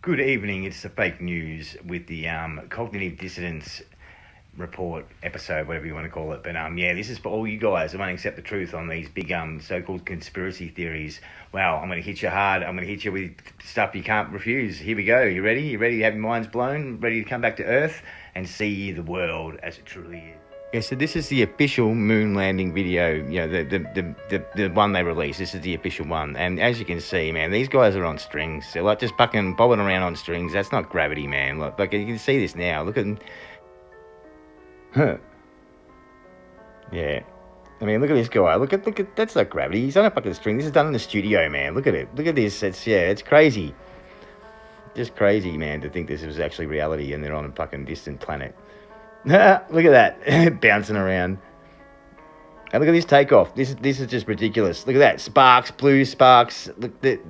Good evening, it's the fake news with the cognitive dissonance report episode, whatever you want to call it. But this is for all you guys who won't accept the truth on these big so-called conspiracy theories. Wow, I'm going to hit you hard. I'm going to hit you with stuff you can't refuse. Here we go. You ready? You ready to have your minds blown? Ready to come back to Earth and see the world as it truly is? Yeah, so this is the official moon landing video, you know, the one they released. This is the official one. And as you can see, man, these guys are on strings. They're like just fucking bobbing around on strings. That's not gravity, man. Like you can see this now. Look at them. Huh. Yeah. I mean, look at this guy. Look at, that's not gravity. He's on a fucking string. This is done in the studio, man. Look at it. Look at this. It's crazy. Just crazy, man, to think this was actually reality and they're on a fucking distant planet. Look at that. Bouncing around. And look at this takeoff. This is just ridiculous. Look at that. Sparks, blue sparks. Look that.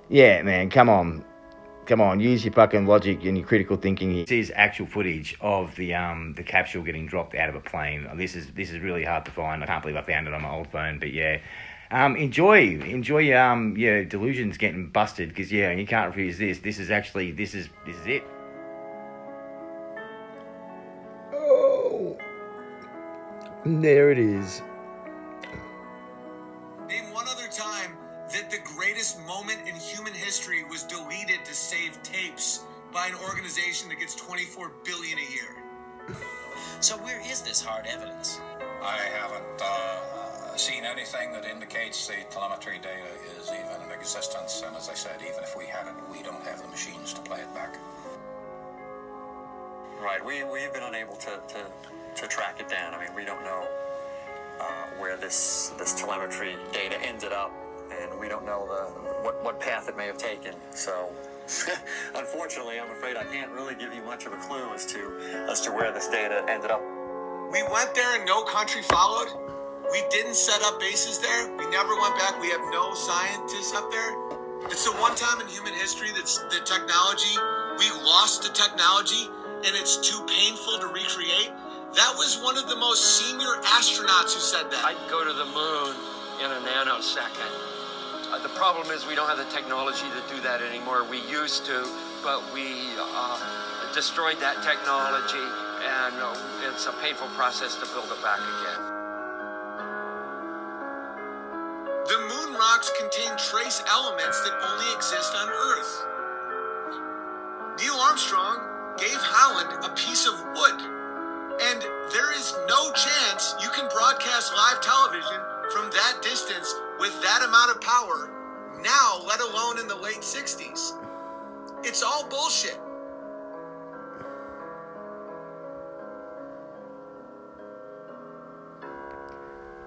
Yeah, man, come on. Come on, use your fucking logic and your critical thinking here. This is actual footage of the capsule getting dropped out of a plane. This is really hard to find. I can't believe I found it on my old phone, but yeah. Enjoy your delusions getting busted, because yeah, you can't refuse this. This is it. Oh, there it is. Name one other time that the greatest moment in human history was deleted to save tapes by an organization that gets $24 billion a year. So where is this hard evidence? I haven't seen anything that indicates the telemetry data is even in existence, and as I said, even if we had it, we don't have the machines to play it back. Right, we've been unable to track it down. I mean, we don't know where this telemetry data ended up, and we don't know what path it may have taken. So, unfortunately, I'm afraid I can't really give you much of a clue as to where this data ended up. We went there and no country followed. We didn't set up bases there. We never went back. We have no scientists up there. It's the one time in human history that's the technology, we lost the technology, and it's too painful to recreate. That was one of the most senior astronauts who said that. I'd go to the moon in a nanosecond. The problem is we don't have the technology to do that anymore. We used to, but we destroyed that technology, and it's a painful process to build it back again. The moon rocks contain trace elements that only exist on Earth. Neil Armstrong gave Holland a piece of wood, and there is no chance you can broadcast live television from that distance with that amount of power now, let alone in the late 60s. It's all bullshit.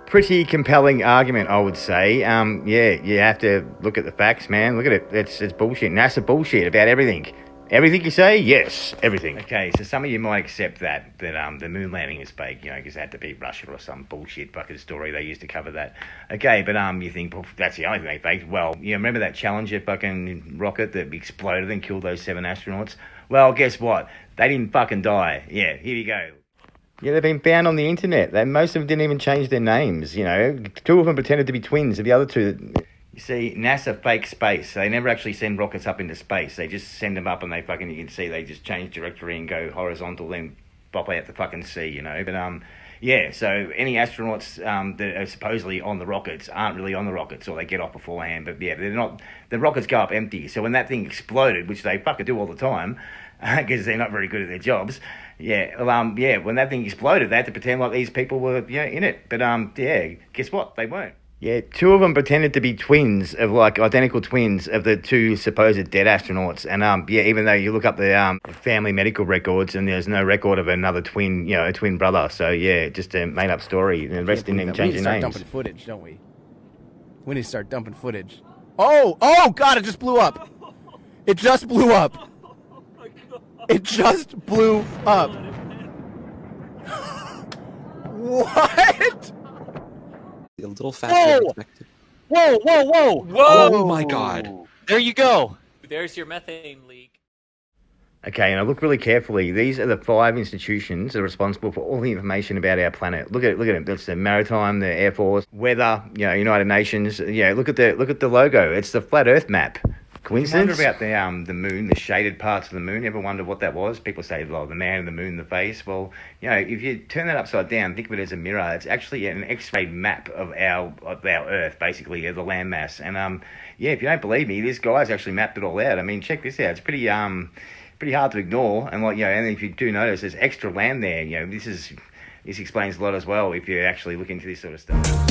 Pretty compelling argument, I would say. You have to look at the facts, man. Look at it. It's bullshit. NASA bullshit about everything. Everything you say, yes, everything. Okay, so some of you might accept that the moon landing is fake, you know, because it had to be Russia or some bullshit fucking story they used to cover that. Okay, but you think, well, that's the only thing they faked. Well, you remember that Challenger fucking rocket that exploded and killed those 7 astronauts? Well, guess what? They didn't fucking die. Yeah, here you go. Yeah, they've been found on the internet. Most of them didn't even change their names, you know. 2 of them pretended to be twins, and the other 2... You see, NASA fakes space. They never actually send rockets up into space. They just send them up and you can see they just change trajectory and go horizontal, then pop out the fucking sea, you know. But, so any astronauts that are supposedly on the rockets aren't really on the rockets, or they get off beforehand. But, yeah, they're not... The rockets go up empty. So when that thing exploded, which they fucking do all the time, because they're not very good at their jobs... when that thing exploded, they had to pretend like these people were, in it. But, guess what? They weren't. Yeah, 2 of them pretended to be twins, identical twins of the 2 supposed dead astronauts. And, even though you look up the family medical records and there's no record of another twin, a twin brother. So, yeah, just a made-up story. And the rest didn't even change their names. We need to start dumping footage, don't we? We need to start dumping footage. Oh, God, it just blew up. It just blew up. It just blew up. What? A little faster than expected. Whoa! Oh my God. There you go. There's your methane leak. Okay, and I look really carefully. These are the 5 institutions that are responsible for all the information about our planet. Look at them. That's the Maritime, the Air Force, Weather, United Nations. Yeah, look at the logo. It's the flat Earth map. Coincidence? Wonder about the moon, the shaded parts of the moon. Ever wonder what that was? People say, "Oh, the man in the moon, the face." Well, if you turn that upside down, think of it as a mirror. It's actually an X-ray map of our Earth, basically, of the landmass. And if you don't believe me, this guy's actually mapped it all out. I mean, check this out. It's pretty hard to ignore. And and if you do notice, there's extra land there. This explains a lot as well if you actually look into this sort of stuff.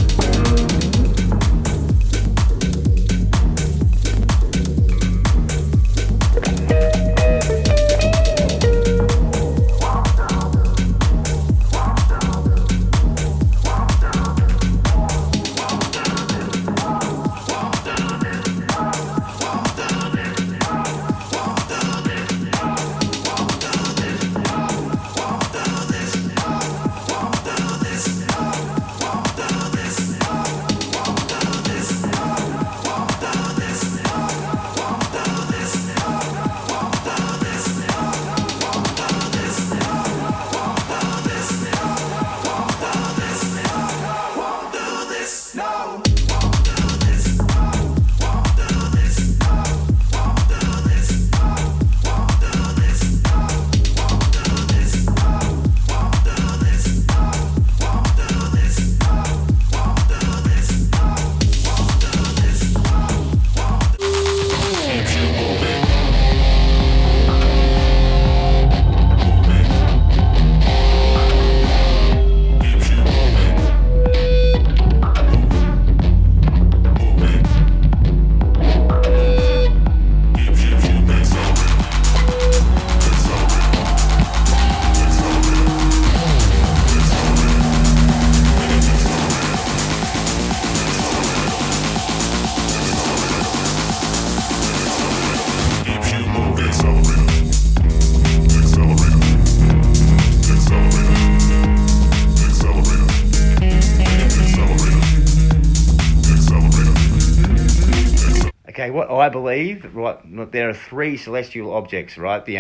Okay, what I believe, right, there are three celestial objects, right? We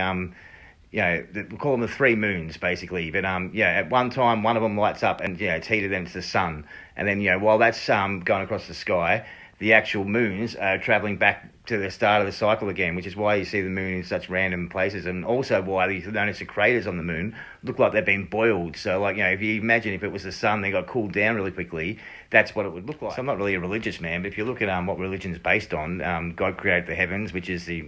call them the three moons, basically. But at one time, one of them lights up, and it's heated, then it's the sun. And then while that's going across the sky, the actual moons are traveling back to the start of the cycle again, which is why you see the moon in such random places, and also why you notice the craters on the moon look like they've been boiled. So, if you imagine if it was the sun, they got cooled down really quickly, that's what it would look like. So I'm not really a religious man, but if you look at what religion's based on, God created the heavens, which is the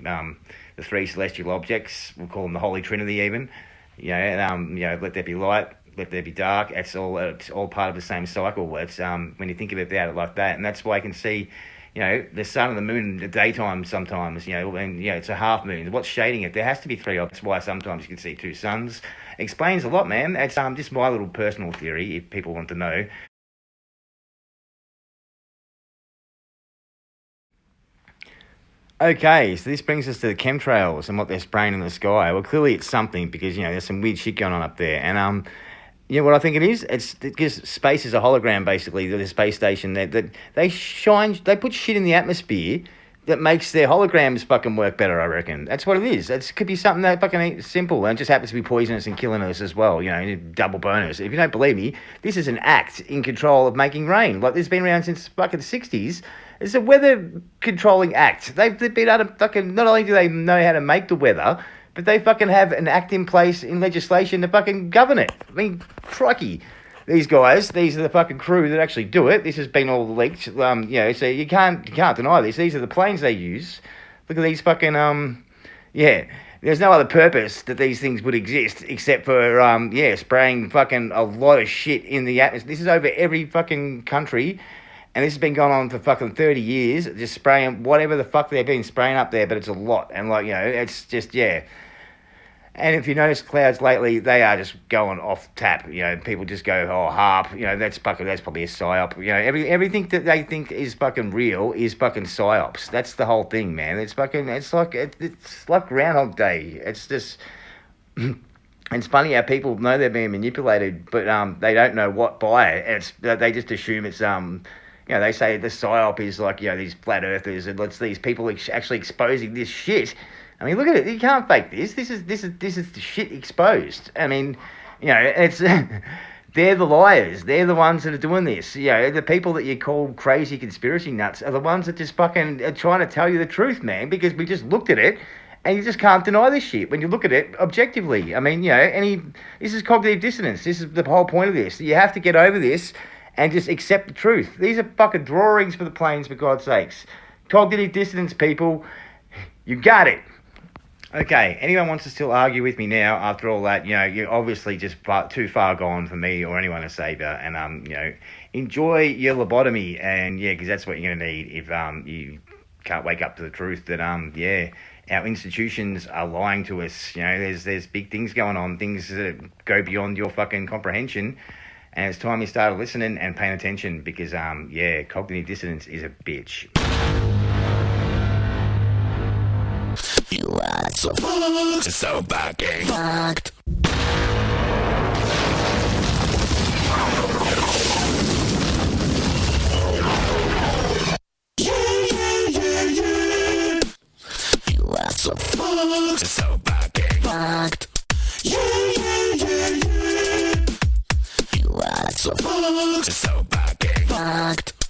three celestial objects. We'll call them the Holy Trinity, even. Let there be light, let there be dark. It's all part of the same cycle. It's when you think about it like that, and that's why I can see. The sun and the moon in the daytime sometimes, and it's a half moon. What's shading it? There has to be three. That's why sometimes you can see two suns. Explains a lot, man. It's just my little personal theory, if people want to know. Okay, so this brings us to the chemtrails and what they're spraying in the sky. Well, clearly it's something because, there's some weird shit going on up there. And, what I think it is? It's because space is a hologram, basically, the space station. That they put shit in the atmosphere that makes their holograms fucking work better, I reckon. That's what it is. It could be something that fucking simple and it just happens to be poisonous and killing us as well, double bonus. If you don't believe me, this is an act in control of making rain. This has been around since fucking the 60s. It's a weather controlling act. They've been able to fucking, not only do they know how to make the weather, but they fucking have an act in place in legislation to fucking govern it. I mean, crikey. These guys, these are the fucking crew that actually do it. This has been all leaked. So you can't deny this. These are the planes they use. Look at these fucking, There's no other purpose that these things would exist except for, spraying fucking a lot of shit in the atmosphere. This is over every fucking country. And this has been going on for fucking 30 years, just spraying whatever the fuck they've been spraying up there, but it's a lot. And, it's just, And if you notice clouds lately, they are just going off tap. People just go, harp. That's probably a psyop. Everything that they think is fucking real is fucking psyops. That's the whole thing, man. It's like Groundhog Day. It's just... It's funny how people know they're being manipulated, but they don't know what by it. They just assume it's... they say the psyop is these flat earthers and it's these people actually exposing this shit. I mean, look at it. You can't fake this. This is the shit exposed. I mean, it's they're the liars. They're the ones that are doing this. You know, the people that you call crazy conspiracy nuts are the ones that just fucking are trying to tell you the truth, man, because we just looked at it and you just can't deny this shit when you look at it objectively. I mean, you know, this is cognitive dissonance. This is the whole point of this. You have to get over this and just accept the truth. These are fucking drawings for the planes, for God's sakes. Cognitive dissonance, people. You got it. Okay, anyone wants to still argue with me now after all that, you know, you're obviously just too far gone for me or anyone to save you. And, you know, enjoy your lobotomy. And, yeah, because that's what you're going to need if you can't wake up to the truth that, yeah, our institutions are lying to us. You know, there's big things going on, things that go beyond your fucking comprehension. And it's time you started listening and paying attention because, yeah, cognitive dissonance is a bitch. You are so fucked, so fucking fucked. You are so fucked, so fucking fucked. You are so fucked, so fucking fucked.